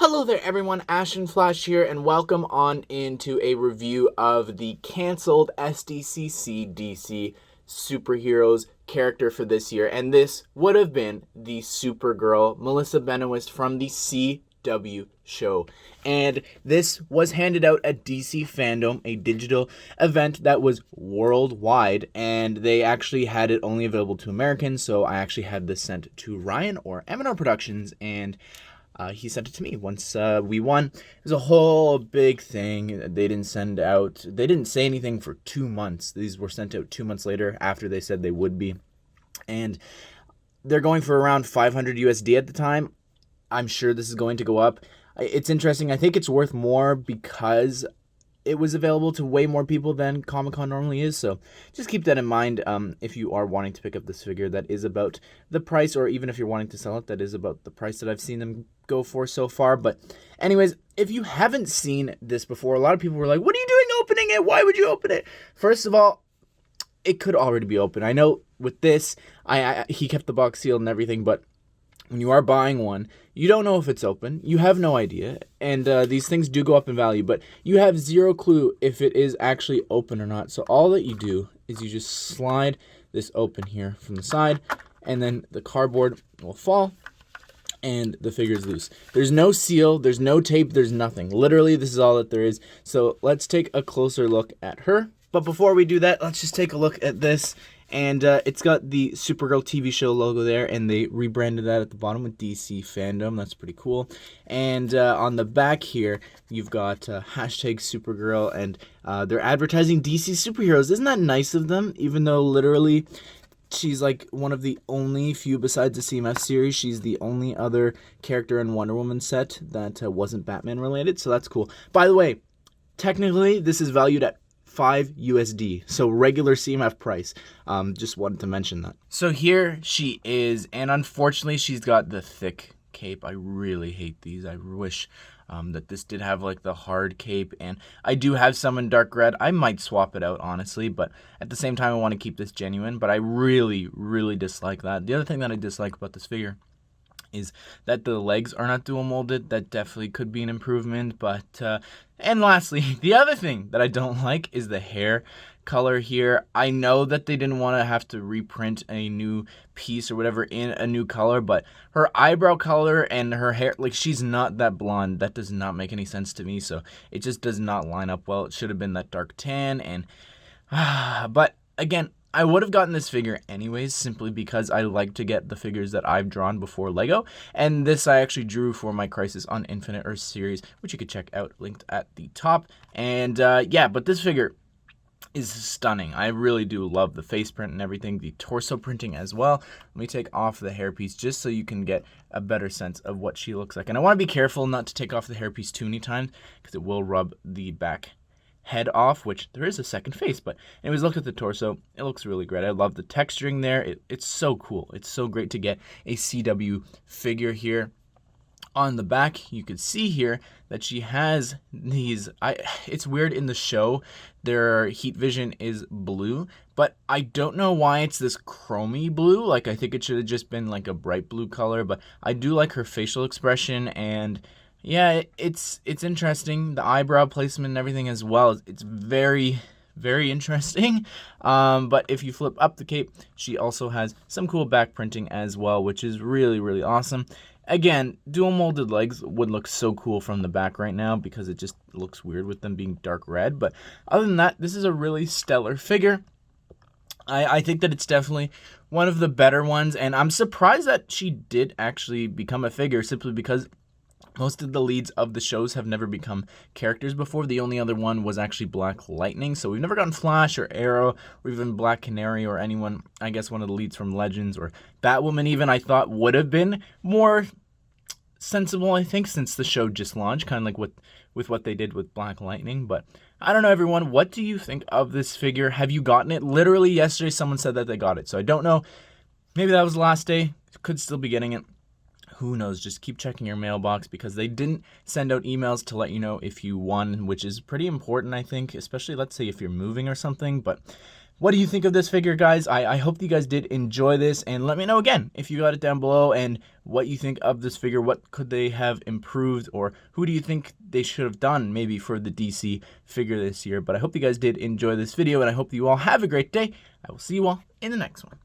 Hello there everyone, Ashnflash here, and welcome on into a review of the cancelled SDCC DC Superheroes character for this year. And this would have been the Supergirl, Melissa Benoist from the CW show. And this was handed out at DC Fandome, a digital event that was worldwide, and they actually had it only available to Americans, so I actually had this sent to Ryan or M&R Productions, and he sent it to me once we won. It was a whole big thing. They didn't say anything for 2 months. These were sent out 2 months later after they said they would be. And they're going for around 500 USD at the time. I'm sure this is going to go up. It's interesting. I think it's worth more because it was available to way more people than Comic-Con normally is, so just keep that in mind if you are wanting to pick up this figure. That is about the price, or even if you're wanting to sell it, that is about the price that I've seen them go for so far. But anyways, if you haven't seen this before, a lot of people were like, what are you doing opening it? Why would you open it? First of all, it could already be open. I know with this, he kept the box sealed and everything, but when you are buying one, you don't know if it's open. You have no idea. And these things do go up in value, but you have zero clue if it is actually open or not. So all that you do is you just slide this open here from the side, and then the cardboard will fall, and the figure is loose. There's no seal, there's no tape, there's nothing. Literally, this is all that there is. So let's take a closer look at her. But before we do that, let's just take a look at this. And it's got the Supergirl TV show logo there, and they rebranded that at the bottom with DC Fandome. That's pretty cool. And on the back here, you've got hashtag Supergirl, and they're advertising DC Superheroes. Isn't that nice of them? Even though literally she's like one of the only few besides the CMS series. She's the only other character in Wonder Woman set that wasn't Batman related, so that's cool. By the way, technically, this is valued at 5 USD, so regular CMF price. Just wanted to mention that. So here she is, and unfortunately she's got the thick cape. I really hate these. I wish that this did have like the hard cape, and I do have some in dark red. I might swap it out, honestly, but at the same time I want to keep this genuine, but I really dislike that. The other thing that I dislike about this figure is that the legs are not dual molded. That definitely could be an improvement. But and lastly, the other thing that I don't like is the hair color here. I know that they didn't want to have to reprint a new piece or whatever in a new color, but her eyebrow color and her hair, like, she's not that blonde. That does not make any sense to me, so it just does not line up well. It should have been that dark tan. And but again, I would have gotten this figure anyways, simply because I like to get the figures that I've drawn before LEGO. And this I actually drew for my Crisis on Infinite Earth series, which you could check out, linked at the top. And yeah, but this figure is stunning. I really do love the face print and everything, the torso printing as well. Let me take off the hairpiece just so you can get a better sense of what she looks like. And I want to be careful not to take off the hairpiece too many times, because it will rub the back head off, which there is a second face. But anyways, look at the torso. It looks really great. I love the texturing there. It's so cool. It's so great to get a CW figure here. On the back, you could see here that she has these, it's weird, in the show their heat vision is blue, but I don't know why it's this chromy blue. Like, I think it should have just been like a bright blue color, but I do like her facial expression. And yeah, it's interesting. The eyebrow placement and everything as well. It's very interesting. But if you flip up the cape, she also has some cool back printing as well, which is really awesome. Again, dual molded legs would look so cool from the back right now, because it just looks weird with them being dark red. But other than that, this is a really stellar figure. I think that it's definitely one of the better ones, and I'm surprised that she did actually become a figure, simply because most of the leads of the shows have never become characters before. The only other one was actually Black Lightning. So we've never gotten Flash or Arrow or even Black Canary or anyone. I guess one of the leads from Legends or Batwoman even, I thought would have been more sensible, I think, since the show just launched, kind of like with what they did with Black Lightning. But I don't know, everyone. What do you think of this figure? Have you gotten it? Literally yesterday someone said that they got it. So I don't know. Maybe that was the last day. Could still be getting it. Who knows? Just keep checking your mailbox, because they didn't send out emails to let you know if you won, which is pretty important, I think, especially, let's say, if you're moving or something. But what do you think of this figure, guys? I hope you guys did enjoy this, and let me know again if you got it down below and what you think of this figure. What could they have improved, or who do you think they should have done maybe for the DC figure this year? But I hope you guys did enjoy this video, and I hope you all have a great day. I will see you all in the next one.